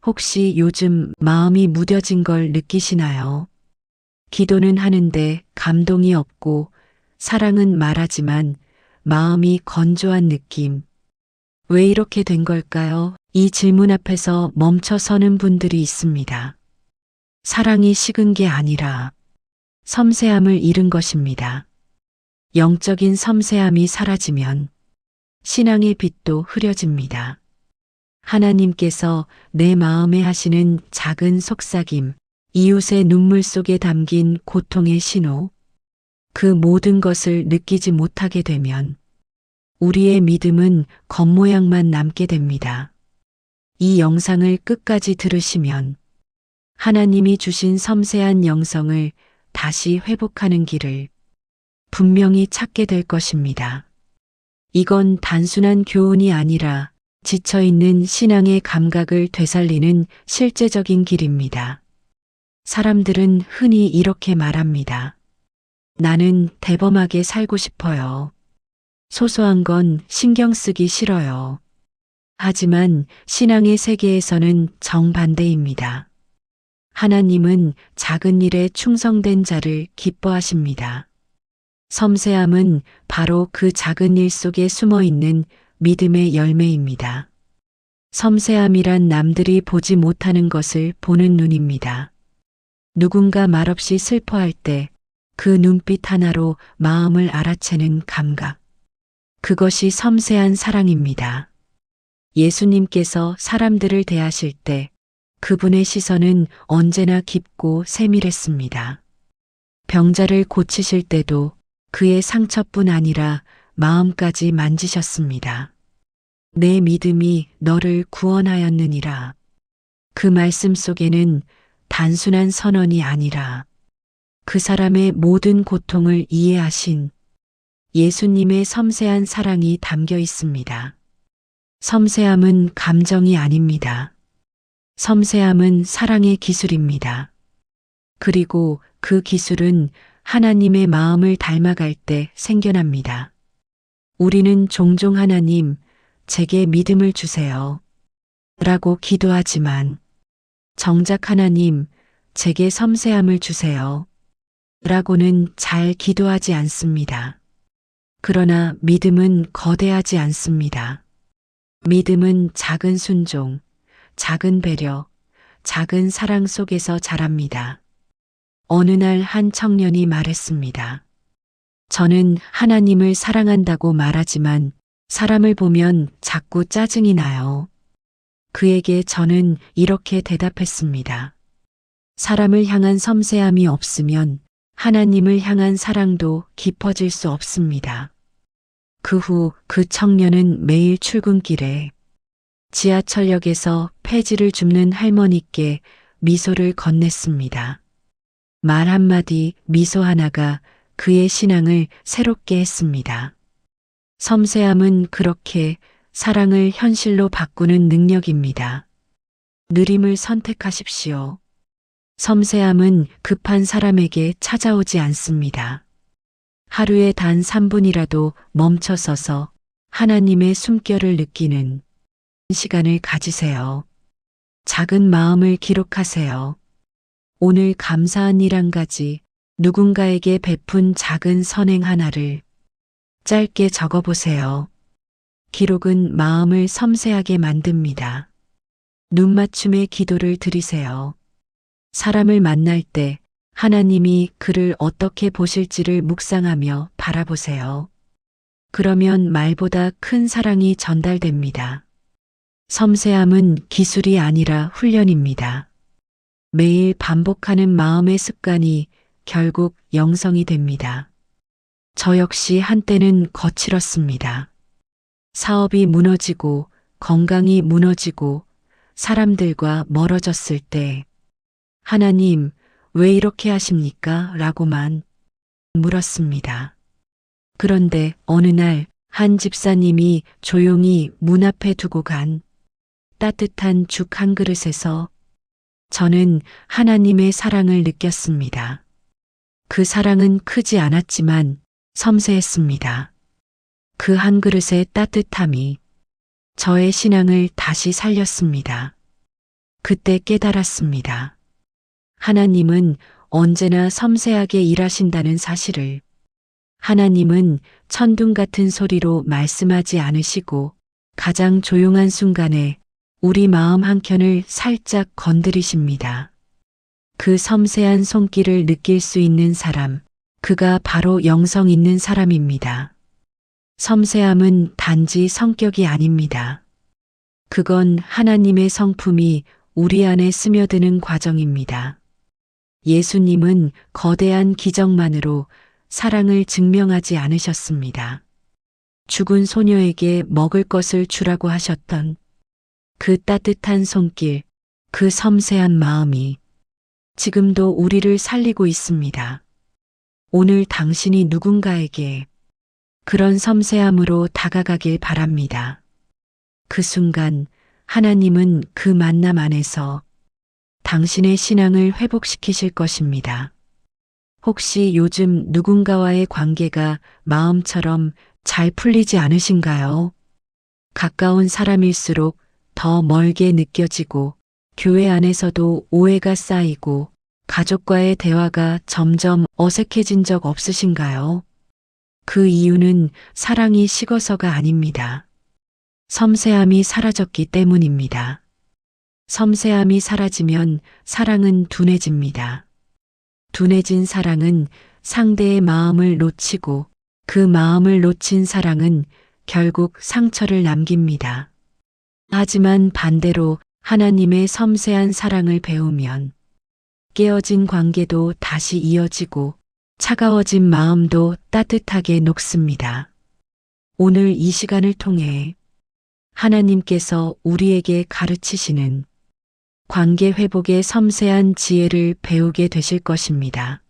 혹시 요즘 마음이 무뎌진 걸 느끼시나요? 기도는 하는데 감동이 없고 사랑은 말하지만 마음이 건조한 느낌. 왜 이렇게 된 걸까요? 이 질문 앞에서 멈춰 서는 분들이 있습니다. 사랑이 식은 게 아니라 섬세함을 잃은 것입니다. 영적인 섬세함이 사라지면 신앙의 빛도 흐려집니다. 하나님께서 내 마음에 하시는 작은 속삭임, 이웃의 눈물 속에 담긴 고통의 신호, 그 모든 것을 느끼지 못하게 되면 우리의 믿음은 겉모양만 남게 됩니다. 이 영상을 끝까지 들으시면 하나님이 주신 섬세한 영성을 다시 회복하는 길을 분명히 찾게 될 것입니다. 이건 단순한 교훈이 아니라 지쳐있는 신앙의 감각을 되살리는 실제적인 길입니다. 사람들은 흔히 이렇게 말합니다. 나는 대범하게 살고 싶어요. 소소한 건 신경 쓰기 싫어요. 하지만 신앙의 세계에서는 정반대입니다. 하나님은 작은 일에 충성된 자를 기뻐하십니다. 섬세함은 바로 그 작은 일 속에 숨어 있는 믿음의 열매입니다. 섬세함이란 남들이 보지 못하는 것을 보는 눈입니다. 누군가 말없이 슬퍼할 때 그 눈빛 하나로 마음을 알아채는 감각. 그것이 섬세한 사랑입니다. 예수님께서 사람들을 대하실 때 그분의 시선은 언제나 깊고 세밀했습니다. 병자를 고치실 때도 그의 상처뿐 아니라 마음까지 만지셨습니다. 내 믿음이 너를 구원하였느니라. 그 말씀 속에는 단순한 선언이 아니라 그 사람의 모든 고통을 이해하신 예수님의 섬세한 사랑이 담겨 있습니다. 섬세함은 감정이 아닙니다. 섬세함은 사랑의 기술입니다. 그리고 그 기술은 하나님의 마음을 닮아갈 때 생겨납니다. 우리는 종종 하나님, 제게 믿음을 주세요. 라고 기도하지만 정작 하나님, 제게 섬세함을 주세요. 라고는 잘 기도하지 않습니다. 그러나 믿음은 거대하지 않습니다. 믿음은 작은 순종, 작은 배려, 작은 사랑 속에서 자랍니다. 어느 날 한 청년이 말했습니다. 저는 하나님을 사랑한다고 말하지만 사람을 보면 자꾸 짜증이 나요. 그에게 저는 이렇게 대답했습니다. 사람을 향한 섬세함이 없으면 하나님을 향한 사랑도 깊어질 수 없습니다. 그 후 그 청년은 매일 출근길에 지하철역에서 폐지를 줍는 할머니께 미소를 건넸습니다. 말 한마디, 미소 하나가 그의 신앙을 새롭게 했습니다. 섬세함은 그렇게 사랑을 현실로 바꾸는 능력입니다. 느림을 선택하십시오. 섬세함은 급한 사람에게 찾아오지 않습니다. 하루에 단 3분이라도 멈춰서서 하나님의 숨결을 느끼는 시간을 가지세요. 작은 마음을 기록하세요. 오늘 감사한 일 한 가지, 누군가에게 베푼 작은 선행 하나를 짧게 적어보세요. 기록은 마음을 섬세하게 만듭니다. 눈맞춤의 기도를 드리세요. 사람을 만날 때 하나님이 그를 어떻게 보실지를 묵상하며 바라보세요. 그러면 말보다 큰 사랑이 전달됩니다. 섬세함은 기술이 아니라 훈련입니다. 매일 반복하는 마음의 습관이 결국 영성이 됩니다. 저 역시 한때는 거칠었습니다. 사업이 무너지고 건강이 무너지고 사람들과 멀어졌을 때 하나님, 왜 이렇게 하십니까? 라고만 물었습니다. 그런데 어느 날 한 집사님이 조용히 문 앞에 두고 간 따뜻한 죽 한 그릇에서 저는 하나님의 사랑을 느꼈습니다. 그 사랑은 크지 않았지만 섬세했습니다. 그 한 그릇의 따뜻함이 저의 신앙을 다시 살렸습니다. 그때 깨달았습니다. 하나님은 언제나 섬세하게 일하신다는 사실을. 하나님은 천둥 같은 소리로 말씀하지 않으시고 가장 조용한 순간에 우리 마음 한켠을 살짝 건드리십니다. 그 섬세한 손길을 느낄 수 있는 사람, 그가 바로 영성 있는 사람입니다. 섬세함은 단지 성격이 아닙니다. 그건 하나님의 성품이 우리 안에 스며드는 과정입니다. 예수님은 거대한 기적만으로 사랑을 증명하지 않으셨습니다. 죽은 소녀에게 먹을 것을 주라고 하셨던 그 따뜻한 손길, 그 섬세한 마음이 지금도 우리를 살리고 있습니다. 오늘 당신이 누군가에게 그런 섬세함으로 다가가길 바랍니다. 그 순간 하나님은 그 만남 안에서 당신의 신앙을 회복시키실 것입니다. 혹시 요즘 누군가와의 관계가 마음처럼 잘 풀리지 않으신가요? 가까운 사람일수록 더 멀게 느껴지고 교회 안에서도 오해가 쌓이고 가족과의 대화가 점점 어색해진 적 없으신가요? 그 이유는 사랑이 식어서가 아닙니다. 섬세함이 사라졌기 때문입니다. 섬세함이 사라지면 사랑은 둔해집니다. 둔해진 사랑은 상대의 마음을 놓치고 그 마음을 놓친 사랑은 결국 상처를 남깁니다. 하지만 반대로 하나님의 섬세한 사랑을 배우면 깨어진 관계도 다시 이어지고 차가워진 마음도 따뜻하게 녹습니다. 오늘 이 시간을 통해 하나님께서 우리에게 가르치시는 관계 회복의 섬세한 지혜를 배우게 되실 것입니다.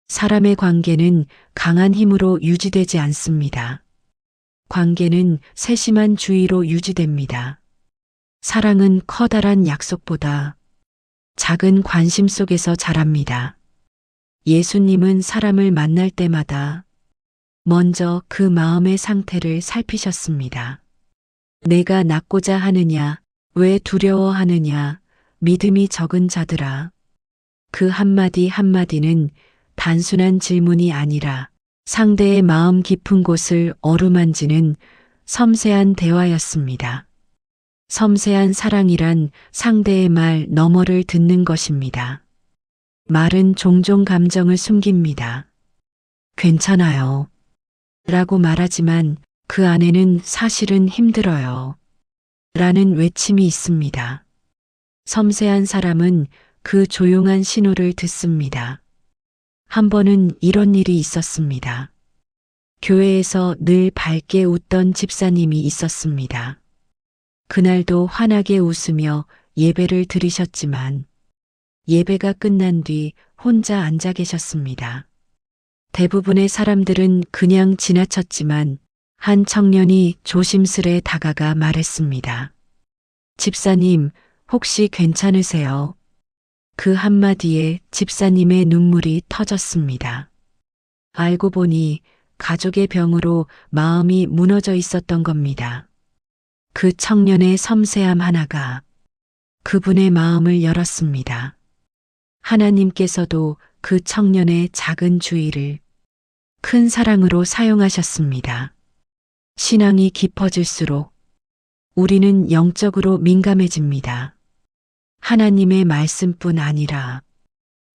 사람의 관계는 강한 힘으로 유지되지 않습니다. 관계는 세심한 주의로 유지됩니다. 사랑은 커다란 약속보다 작은 관심 속에서 자랍니다. 예수님은 사람을 만날 때마다 먼저 그 마음의 상태를 살피셨습니다. 내가 낫고자 하느냐, 왜 두려워하느냐, 믿음이 적은 자들아. 그 한마디 한마디는 단순한 질문이 아니라 상대의 마음 깊은 곳을 어루만지는 섬세한 대화였습니다. 섬세한 사랑이란 상대의 말 너머를 듣는 것입니다. 말은 종종 감정을 숨깁니다. 괜찮아요. 라고 말하지만 그 안에는 사실은 힘들어요. 라는 외침이 있습니다. 섬세한 사람은 그 조용한 신호를 듣습니다. 한 번은 이런 일이 있었습니다. 교회에서 늘 밝게 웃던 집사님이 있었습니다. 그날도 환하게 웃으며 예배를 드리셨지만 예배가 끝난 뒤 혼자 앉아 계셨습니다. 대부분의 사람들은 그냥 지나쳤지만 한 청년이 조심스레 다가가 말했습니다. 집사님, 혹시 괜찮으세요? 그 한마디에 집사님의 눈물이 터졌습니다. 알고 보니 가족의 병으로 마음이 무너져 있었던 겁니다. 그 청년의 섬세함 하나가 그분의 마음을 열었습니다. 하나님께서도 그 청년의 작은 주의를 큰 사랑으로 사용하셨습니다. 신앙이 깊어질수록 우리는 영적으로 민감해집니다. 하나님의 말씀뿐 아니라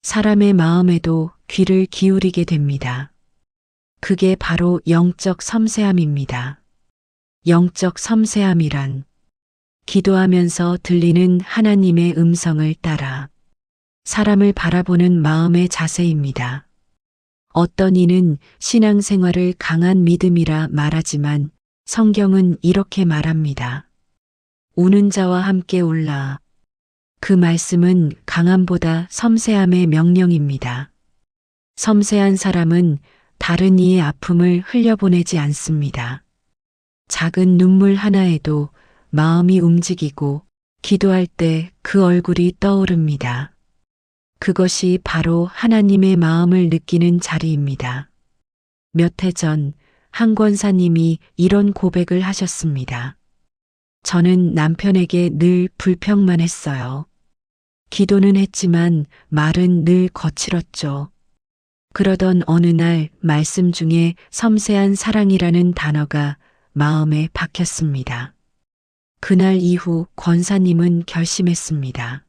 사람의 마음에도 귀를 기울이게 됩니다. 그게 바로 영적 섬세함입니다. 영적 섬세함이란 기도하면서 들리는 하나님의 음성을 따라 사람을 바라보는 마음의 자세입니다. 어떤 이는 신앙생활을 강한 믿음이라 말하지만 성경은 이렇게 말합니다. 우는 자와 함께 올라. 그 말씀은 강함보다 섬세함의 명령입니다. 섬세한 사람은 다른 이의 아픔을 흘려보내지 않습니다. 작은 눈물 하나에도 마음이 움직이고 기도할 때 그 얼굴이 떠오릅니다. 그것이 바로 하나님의 마음을 느끼는 자리입니다. 몇 해 전 한 권사님이 이런 고백을 하셨습니다. 저는 남편에게 늘 불평만 했어요. 기도는 했지만 말은 늘 거칠었죠. 그러던 어느 날 말씀 중에 섬세한 사랑이라는 단어가 마음에 박혔습니다. 그날 이후 권사님은 결심했습니다.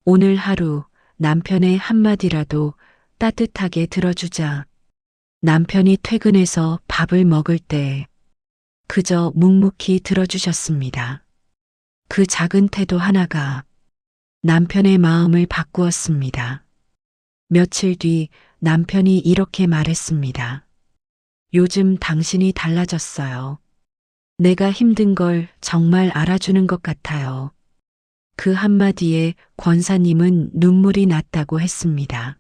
오늘 하루 남편의 한마디라도 따뜻하게 들어주자. 남편이 퇴근해서 밥을 먹을 때 그저 묵묵히 들어주셨습니다. 그 작은 태도 하나가 남편의 마음을 바꾸었습니다. 며칠 뒤 남편이 이렇게 말했습니다. 요즘 당신이 달라졌어요. 내가 힘든 걸 정말 알아주는 것 같아요. 그 한마디에 권사님은 눈물이 났다고 했습니다.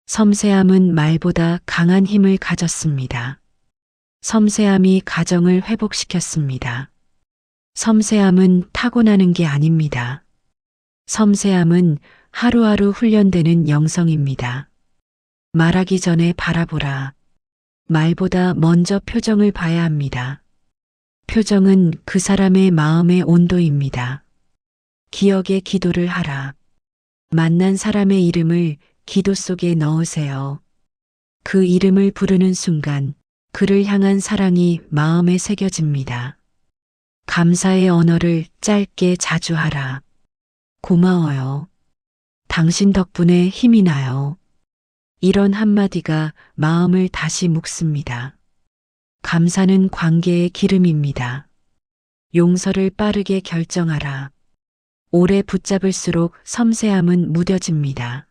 섬세함은 말보다 강한 힘을 가졌습니다. 섬세함이 가정을 회복시켰습니다. 섬세함은 타고나는 게 아닙니다. 섬세함은 하루하루 훈련되는 영성입니다. 말하기 전에 바라보라. 말보다 먼저 표정을 봐야 합니다. 표정은 그 사람의 마음의 온도입니다. 기억에 기도를 하라. 만난 사람의 이름을 기도 속에 넣으세요. 그 이름을 부르는 순간 그를 향한 사랑이 마음에 새겨집니다. 감사의 언어를 짧게 자주 하라. 고마워요. 당신 덕분에 힘이 나요. 이런 한마디가 마음을 다시 묶습니다. 감사는 관계의 기름입니다. 용서를 빠르게 결정하라. 오래 붙잡을수록 섬세함은 무뎌집니다.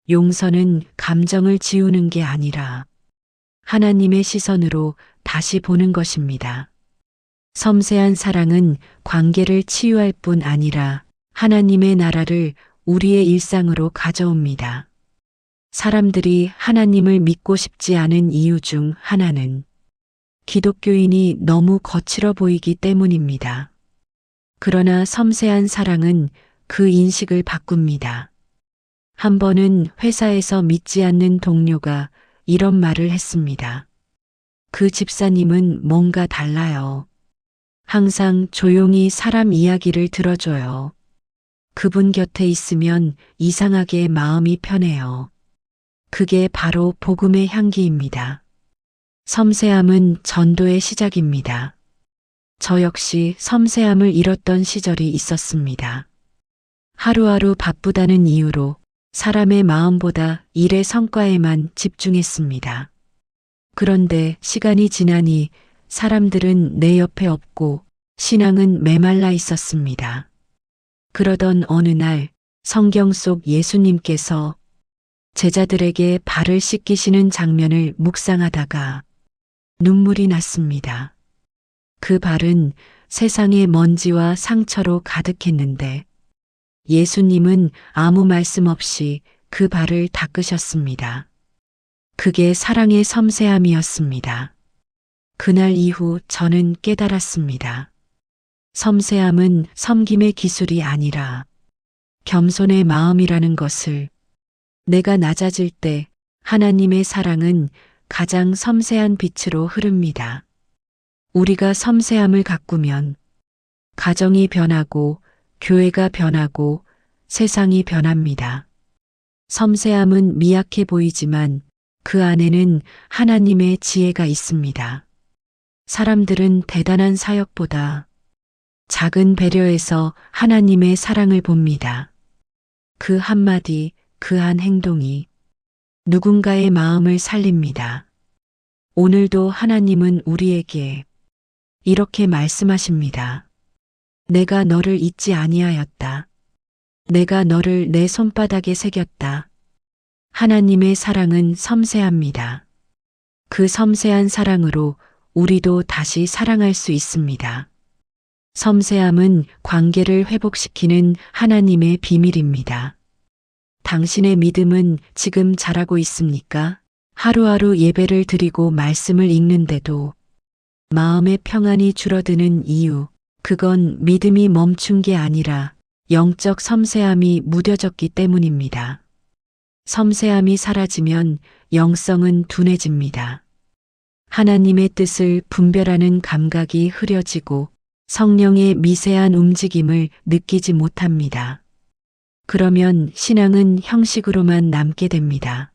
용서는 감정을 지우는 게 아니라 하나님의 시선으로 다시 보는 것입니다. 섬세한 사랑은 관계를 치유할 뿐 아니라 하나님의 나라를 우리의 일상으로 가져옵니다. 사람들이 하나님을 믿고 싶지 않은 이유 중 하나는 기독교인이 너무 거칠어 보이기 때문입니다. 그러나 섬세한 사랑은 그 인식을 바꿉니다. 한 번은 회사에서 믿지 않는 동료가 이런 말을 했습니다. 그 집사님은 뭔가 달라요. 항상 조용히 사람 이야기를 들어줘요. 그분 곁에 있으면 이상하게 마음이 편해요. 그게 바로 복음의 향기입니다. 섬세함은 전도의 시작입니다. 저 역시 섬세함을 잃었던 시절이 있었습니다. 하루하루 바쁘다는 이유로 사람의 마음보다 일의 성과에만 집중했습니다. 그런데 시간이 지나니 사람들은 내 옆에 없고 신앙은 메말라 있었습니다. 그러던 어느 날 성경 속 예수님께서 제자들에게 발을 씻기시는 장면을 묵상하다가 눈물이 났습니다. 그 발은 세상의 먼지와 상처로 가득했는데 예수님은 아무 말씀 없이 그 발을 닦으셨습니다. 그게 사랑의 섬세함이었습니다. 그날 이후 저는 깨달았습니다. 섬세함은 섬김의 기술이 아니라 겸손의 마음이라는 것을. 내가 낮아질 때 하나님의 사랑은 가장 섬세한 빛으로 흐릅니다. 우리가 섬세함을 가꾸면 가정이 변하고 교회가 변하고 세상이 변합니다. 섬세함은 미약해 보이지만 그 안에는 하나님의 지혜가 있습니다. 사람들은 대단한 사역보다 작은 배려에서 하나님의 사랑을 봅니다. 그 한마디, 그 한 행동이 누군가의 마음을 살립니다. 오늘도 하나님은 우리에게 이렇게 말씀하십니다. 내가 너를 잊지 아니하였다. 내가 너를 내 손바닥에 새겼다. 하나님의 사랑은 섬세합니다. 그 섬세한 사랑으로 우리도 다시 사랑할 수 있습니다. 섬세함은 관계를 회복시키는 하나님의 비밀입니다. 당신의 믿음은 지금 자라고 있습니까? 하루하루 예배를 드리고 말씀을 읽는데도 마음의 평안이 줄어드는 이유, 그건 믿음이 멈춘 게 아니라 영적 섬세함이 무뎌졌기 때문입니다. 섬세함이 사라지면 영성은 둔해집니다. 하나님의 뜻을 분별하는 감각이 흐려지고 성령의 미세한 움직임을 느끼지 못합니다. 그러면 신앙은 형식으로만 남게 됩니다.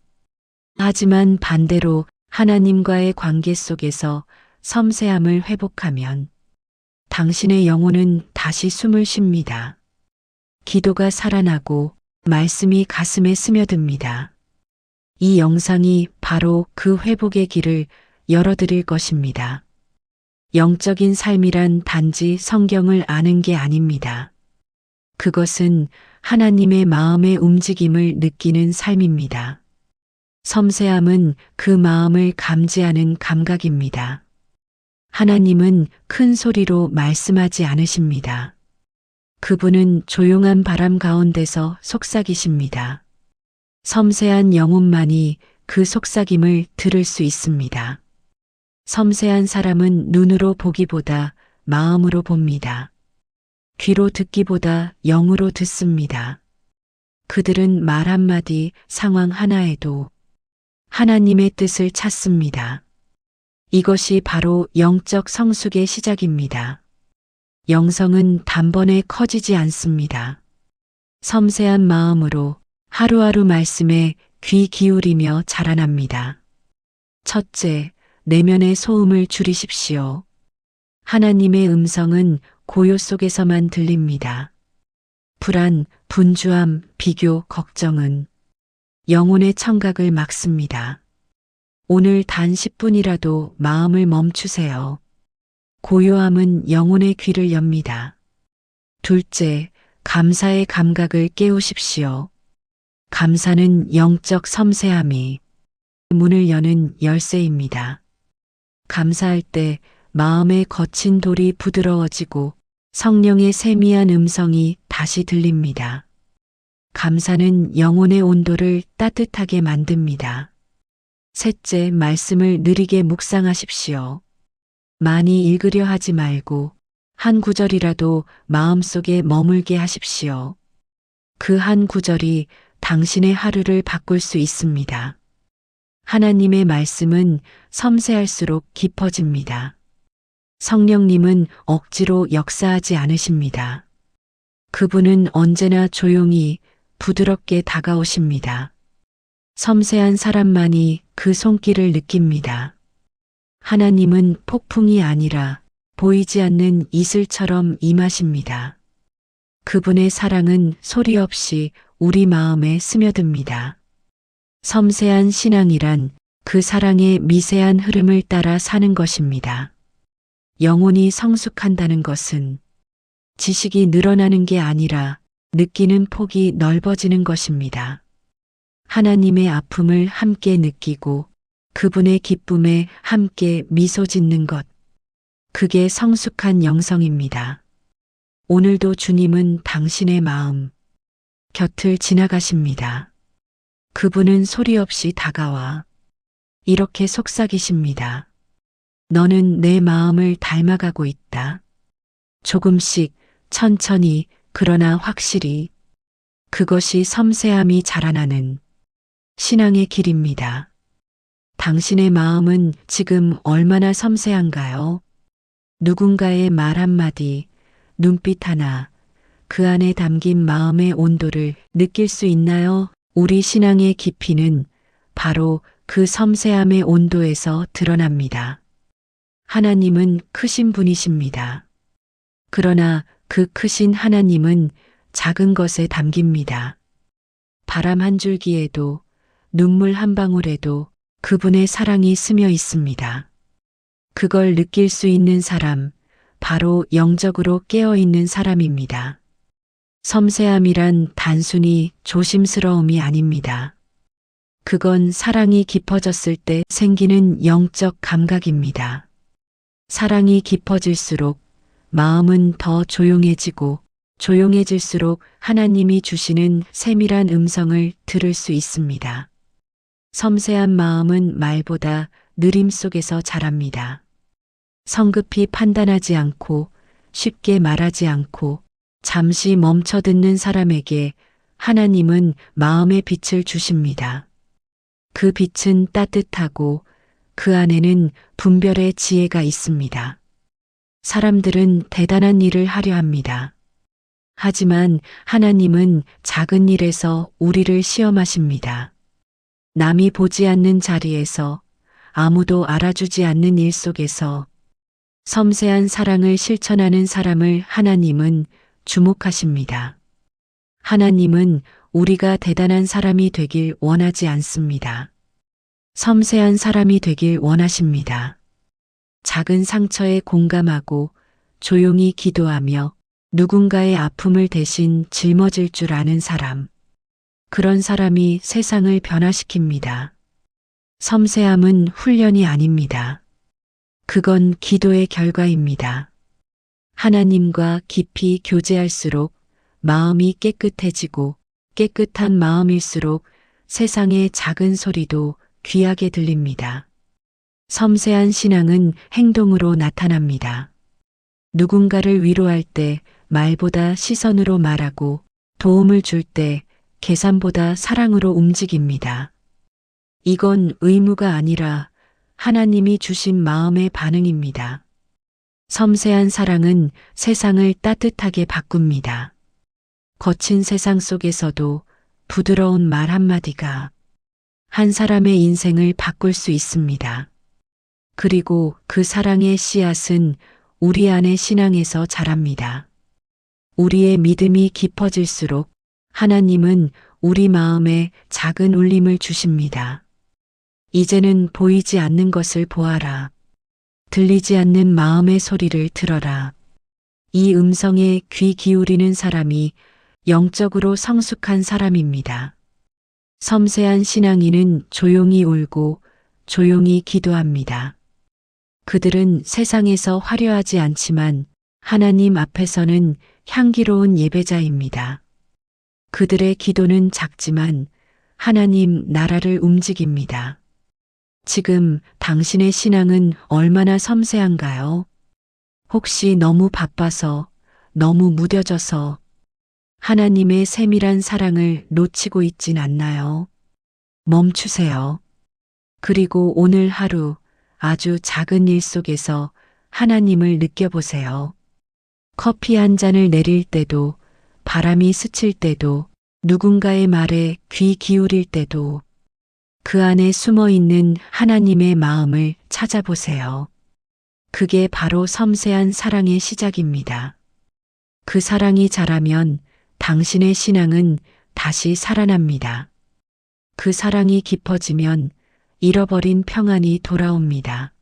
하지만 반대로 하나님과의 관계 속에서 섬세함을 회복하면 당신의 영혼은 다시 숨을 쉽니다. 기도가 살아나고 말씀이 가슴에 스며듭니다. 이 영상이 바로 그 회복의 길을 열어드릴 것입니다. 영적인 삶이란 단지 성경을 아는 게 아닙니다. 그것은 하나님의 마음의 움직임을 느끼는 삶입니다. 섬세함은 그 마음을 감지하는 감각입니다. 하나님은 큰 소리로 말씀하지 않으십니다. 그분은 조용한 바람 가운데서 속삭이십니다. 섬세한 영혼만이 그 속삭임을 들을 수 있습니다. 섬세한 사람은 눈으로 보기보다 마음으로 봅니다. 귀로 듣기보다 영으로 듣습니다. 그들은 말 한마디, 상황 하나에도 하나님의 뜻을 찾습니다. 이것이 바로 영적 성숙의 시작입니다. 영성은 단번에 커지지 않습니다. 섬세한 마음으로 하루하루 말씀에 귀 기울이며 자라납니다. 첫째, 내면의 소음을 줄이십시오. 하나님의 음성은 고요 속에서만 들립니다. 불안, 분주함, 비교, 걱정은 영혼의 청각을 막습니다. 오늘 단 10분이라도 마음을 멈추세요. 고요함은 영혼의 귀를 엽니다. 둘째, 감사의 감각을 깨우십시오. 감사는 영적 섬세함이 문을 여는 열쇠입니다. 감사할 때 마음의 거친 돌이 부드러워지고 성령의 세미한 음성이 다시 들립니다. 감사는 영혼의 온도를 따뜻하게 만듭니다. 셋째, 말씀을 느리게 묵상하십시오. 많이 읽으려 하지 말고 한 구절이라도 마음속에 머물게 하십시오. 그 한 구절이 당신의 하루를 바꿀 수 있습니다. 하나님의 말씀은 섬세할수록 깊어집니다. 성령님은 억지로 역사하지 않으십니다. 그분은 언제나 조용히 부드럽게 다가오십니다. 섬세한 사람만이 그 손길을 느낍니다. 하나님은 폭풍이 아니라 보이지 않는 이슬처럼 임하십니다. 그분의 사랑은 소리 없이 우리 마음에 스며듭니다. 섬세한 신앙이란 그 사랑의 미세한 흐름을 따라 사는 것입니다. 영혼이 성숙한다는 것은 지식이 늘어나는 게 아니라 느끼는 폭이 넓어지는 것입니다. 하나님의 아픔을 함께 느끼고 그분의 기쁨에 함께 미소 짓는 것. 그게 성숙한 영성입니다. 오늘도 주님은 당신의 마음 곁을 지나가십니다. 그분은 소리 없이 다가와 이렇게 속삭이십니다. 너는 내 마음을 닮아가고 있다. 조금씩, 천천히, 그러나 확실히. 그것이 섬세함이 자라나는 신앙의 길입니다. 당신의 마음은 지금 얼마나 섬세한가요? 누군가의 말 한마디, 눈빛 하나, 그 안에 담긴 마음의 온도를 느낄 수 있나요? 우리 신앙의 깊이는 바로 그 섬세함의 온도에서 드러납니다. 하나님은 크신 분이십니다. 그러나 그 크신 하나님은 작은 것에 담깁니다. 바람 한 줄기에도 눈물 한 방울에도 그분의 사랑이 스며 있습니다. 그걸 느낄 수 있는 사람, 바로 영적으로 깨어있는 사람입니다. 섬세함이란 단순히 조심스러움이 아닙니다. 그건 사랑이 깊어졌을 때 생기는 영적 감각입니다. 사랑이 깊어질수록 마음은 더 조용해지고 조용해질수록 하나님이 주시는 세밀한 음성을 들을 수 있습니다. 섬세한 마음은 말보다 느림 속에서 자랍니다. 성급히 판단하지 않고 쉽게 말하지 않고 잠시 멈춰 듣는 사람에게 하나님은 마음의 빛을 주십니다. 그 빛은 따뜻하고 그 안에는 분별의 지혜가 있습니다. 사람들은 대단한 일을 하려 합니다. 하지만 하나님은 작은 일에서 우리를 시험하십니다. 남이 보지 않는 자리에서, 아무도 알아주지 않는 일 속에서 섬세한 사랑을 실천하는 사람을 하나님은 주목하십니다. 하나님은 우리가 대단한 사람이 되길 원하지 않습니다. 섬세한 사람이 되길 원하십니다. 작은 상처에 공감하고 조용히 기도하며 누군가의 아픔을 대신 짊어질 줄 아는 사람. 그런 사람이 세상을 변화시킵니다. 섬세함은 훈련이 아닙니다. 그건 기도의 결과입니다. 하나님과 깊이 교제할수록 마음이 깨끗해지고 깨끗한 마음일수록 세상의 작은 소리도 귀하게 들립니다. 섬세한 신앙은 행동으로 나타납니다. 누군가를 위로할 때 말보다 시선으로 말하고 도움을 줄 때 계산보다 사랑으로 움직입니다. 이건 의무가 아니라 하나님이 주신 마음의 반응입니다. 섬세한 사랑은 세상을 따뜻하게 바꿉니다. 거친 세상 속에서도 부드러운 말 한마디가 한 사람의 인생을 바꿀 수 있습니다. 그리고 그 사랑의 씨앗은 우리 안의 신앙에서 자랍니다. 우리의 믿음이 깊어질수록 하나님은 우리 마음에 작은 울림을 주십니다. 이제는 보이지 않는 것을 보아라. 들리지 않는 마음의 소리를 들어라. 이 음성에 귀 기울이는 사람이 영적으로 성숙한 사람입니다. 섬세한 신앙인은 조용히 울고 조용히 기도합니다. 그들은 세상에서 화려하지 않지만 하나님 앞에서는 향기로운 예배자입니다. 그들의 기도는 작지만 하나님 나라를 움직입니다. 지금 당신의 신앙은 얼마나 섬세한가요? 혹시 너무 바빠서, 너무 무뎌져서 하나님의 세밀한 사랑을 놓치고 있진 않나요? 멈추세요. 그리고 오늘 하루 아주 작은 일 속에서 하나님을 느껴보세요. 커피 한 잔을 내릴 때도, 바람이 스칠 때도, 누군가의 말에 귀 기울일 때도 그 안에 숨어 있는 하나님의 마음을 찾아보세요. 그게 바로 섬세한 사랑의 시작입니다. 그 사랑이 자라면 당신의 신앙은 다시 살아납니다. 그 사랑이 깊어지면 잃어버린 평안이 돌아옵니다.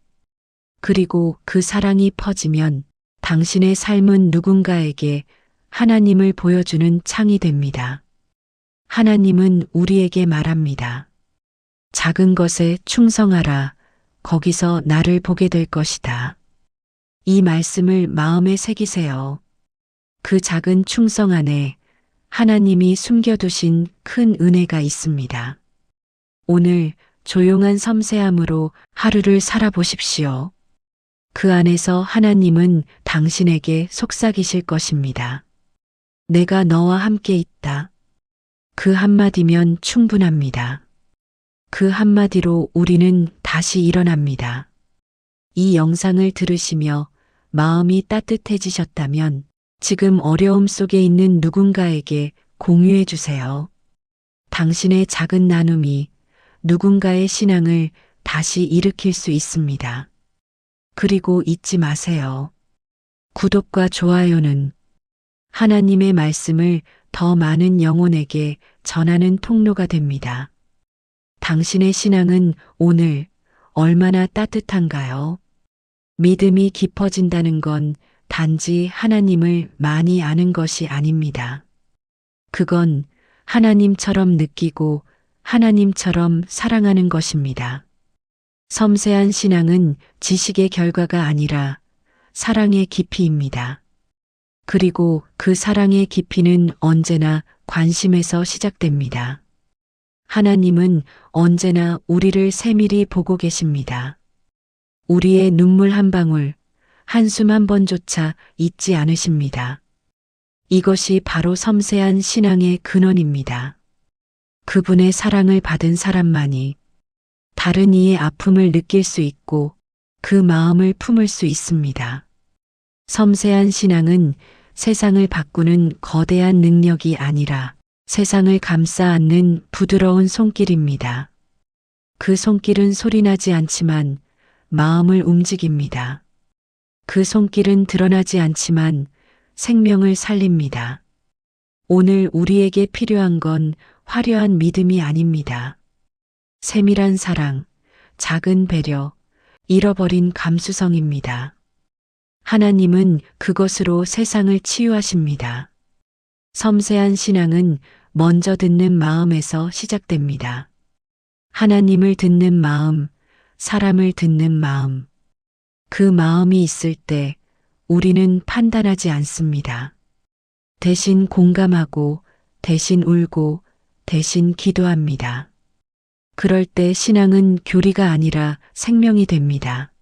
그리고 그 사랑이 퍼지면 당신의 삶은 누군가에게 하나님을 보여주는 창이 됩니다. 하나님은 우리에게 말합니다. 작은 것에 충성하라. 거기서 나를 보게 될 것이다. 이 말씀을 마음에 새기세요. 그 작은 충성 안에 하나님이 숨겨두신 큰 은혜가 있습니다. 오늘 조용한 섬세함으로 하루를 살아보십시오. 그 안에서 하나님은 당신에게 속삭이실 것입니다. 내가 너와 함께 있다. 그 한마디면 충분합니다. 그 한마디로 우리는 다시 일어납니다. 이 영상을 들으시며 마음이 따뜻해지셨다면 지금 어려움 속에 있는 누군가에게 공유해 주세요. 당신의 작은 나눔이 누군가의 신앙을 다시 일으킬 수 있습니다. 그리고 잊지 마세요. 구독과 좋아요는 하나님의 말씀을 더 많은 영혼에게 전하는 통로가 됩니다. 당신의 신앙은 오늘 얼마나 따뜻한가요? 믿음이 깊어진다는 건 단지 하나님을 많이 아는 것이 아닙니다. 그건 하나님처럼 느끼고 하나님처럼 사랑하는 것입니다. 섬세한 신앙은 지식의 결과가 아니라 사랑의 깊이입니다. 그리고 그 사랑의 깊이는 언제나 관심에서 시작됩니다. 하나님은 언제나 우리를 세밀히 보고 계십니다. 우리의 눈물 한 방울, 한숨 한 번조차 잊지 않으십니다. 이것이 바로 섬세한 신앙의 근원입니다. 그분의 사랑을 받은 사람만이 다른 이의 아픔을 느낄 수 있고 그 마음을 품을 수 있습니다. 섬세한 신앙은 세상을 바꾸는 거대한 능력이 아니라 세상을 감싸 안는 부드러운 손길입니다. 그 손길은 소리나지 않지만 마음을 움직입니다. 그 손길은 드러나지 않지만 생명을 살립니다. 오늘 우리에게 필요한 건 화려한 믿음이 아닙니다. 세밀한 사랑, 작은 배려, 잃어버린 감수성입니다. 하나님은 그것으로 세상을 치유하십니다. 섬세한 신앙은 먼저 듣는 마음에서 시작됩니다. 하나님을 듣는 마음, 사람을 듣는 마음. 그 마음이 있을 때 우리는 판단하지 않습니다. 대신 공감하고, 대신 울고, 대신 기도합니다. 그럴 때 신앙은 교리가 아니라 생명이 됩니다.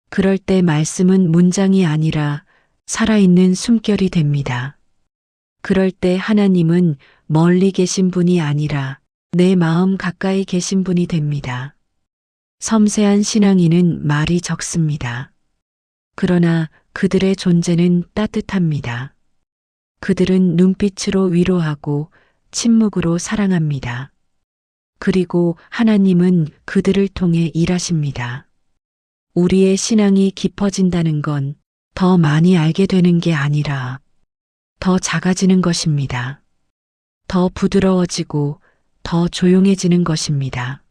그럴 때 말씀은 문장이 아니라 살아있는 숨결이 됩니다. 그럴 때 하나님은 멀리 계신 분이 아니라 내 마음 가까이 계신 분이 됩니다. 섬세한 신앙인은 말이 적습니다. 그러나 그들의 존재는 따뜻합니다. 그들은 눈빛으로 위로하고 침묵으로 사랑합니다. 그리고 하나님은 그들을 통해 일하십니다. 우리의 신앙이 깊어진다는 건 더 많이 알게 되는 게 아니라 더 작아지는 것입니다. 더 부드러워지고 더 조용해지는 것입니다.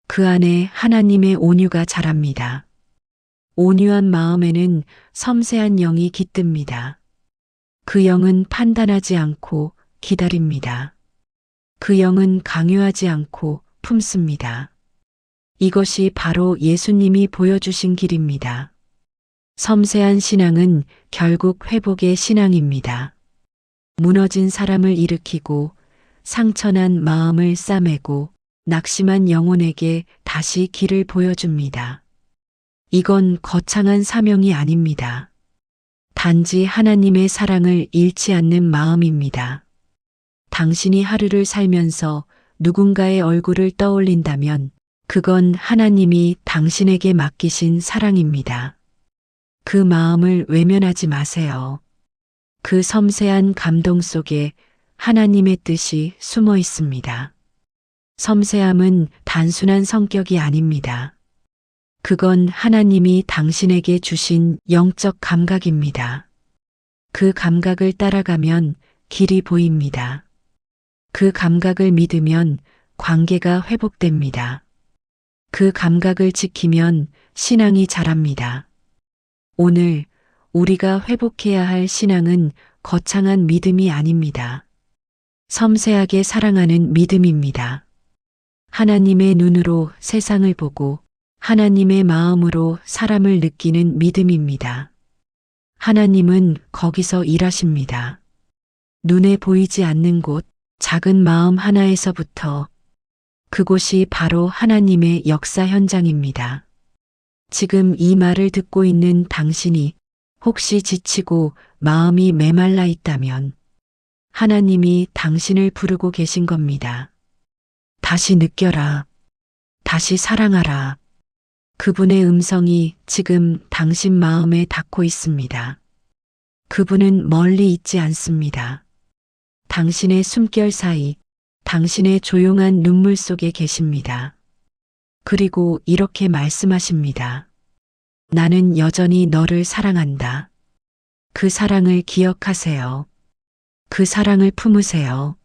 그 안에 하나님의 온유가 자랍니다. 온유한 마음에는 섬세한 영이 깃듭니다. 그 영은 판단하지 않고 기다립니다. 그 영은 강요하지 않고 품습니다. 이것이 바로 예수님이 보여주신 길입니다. 섬세한 신앙은 결국 회복의 신앙입니다. 무너진 사람을 일으키고 상처난 마음을 싸매고 낙심한 영혼에게 다시 길을 보여줍니다. 이건 거창한 사명이 아닙니다. 단지 하나님의 사랑을 잃지 않는 마음입니다. 당신이 하루를 살면서 누군가의 얼굴을 떠올린다면 그건 하나님이 당신에게 맡기신 사랑입니다. 그 마음을 외면하지 마세요. 그 섬세한 감동 속에 하나님의 뜻이 숨어 있습니다. 섬세함은 단순한 성격이 아닙니다. 그건 하나님이 당신에게 주신 영적 감각입니다. 그 감각을 따라가면 길이 보입니다. 그 감각을 믿으면 관계가 회복됩니다. 그 감각을 지키면 신앙이 자랍니다. 오늘 우리가 회복해야 할 신앙은 거창한 믿음이 아닙니다. 섬세하게 사랑하는 믿음입니다. 하나님의 눈으로 세상을 보고 하나님의 마음으로 사람을 느끼는 믿음입니다. 하나님은 거기서 일하십니다. 눈에 보이지 않는 곳, 작은 마음 하나에서부터 그곳이 바로 하나님의 역사 현장입니다. 지금 이 말을 듣고 있는 당신이 혹시 지치고 마음이 메말라 있다면 하나님이 당신을 부르고 계신 겁니다. 다시 느껴라. 다시 사랑하라. 그분의 음성이 지금 당신 마음에 닿고 있습니다. 그분은 멀리 있지 않습니다. 당신의 숨결 사이, 당신의 조용한 눈물 속에 계십니다. 그리고 이렇게 말씀하십니다. 나는 여전히 너를 사랑한다. 그 사랑을 기억하세요. 그 사랑을 품으세요.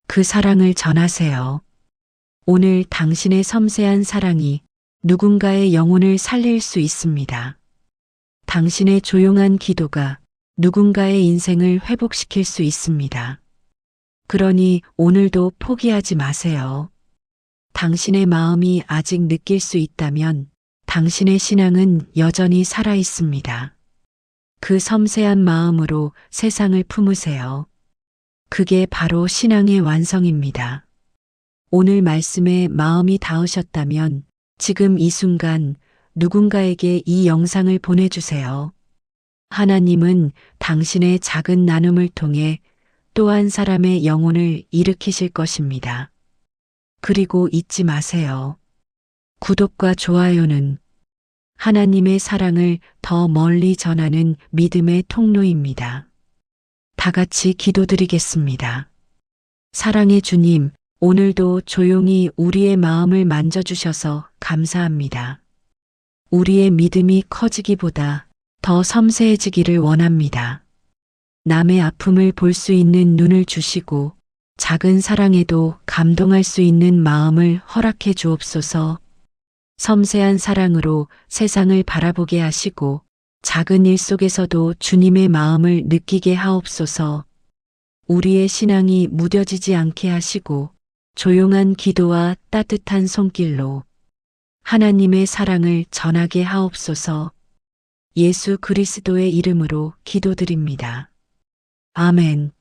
그 사랑을 전하세요. 오늘 당신의 섬세한 사랑이 누군가의 영혼을 살릴 수 있습니다. 당신의 조용한 기도가 누군가의 인생을 회복시킬 수 있습니다. 그러니 오늘도 포기하지 마세요. 당신의 마음이 아직 느낄 수 있다면 당신의 신앙은 여전히 살아 있습니다. 그 섬세한 마음으로 세상을 품으세요. 그게 바로 신앙의 완성입니다. 오늘 말씀에 마음이 닿으셨다면 지금 이 순간 누군가에게 이 영상을 보내주세요. 하나님은 당신의 작은 나눔을 통해 또 한 사람의 영혼을 일으키실 것입니다. 그리고 잊지 마세요. 구독과 좋아요는 하나님의 사랑을 더 멀리 전하는 믿음의 통로입니다. 다 같이 기도드리겠습니다. 사랑의 주님, 오늘도 조용히 우리의 마음을 만져주셔서 감사합니다. 우리의 믿음이 커지기보다 더 섬세해지기를 원합니다. 남의 아픔을 볼 수 있는 눈을 주시고 작은 사랑에도 감동할 수 있는 마음을 허락해 주옵소서. 섬세한 사랑으로 세상을 바라보게 하시고 작은 일 속에서도 주님의 마음을 느끼게 하옵소서. 우리의 신앙이 무뎌지지 않게 하시고 조용한 기도와 따뜻한 손길로 하나님의 사랑을 전하게 하옵소서. 예수 그리스도의 이름으로 기도드립니다. 아멘.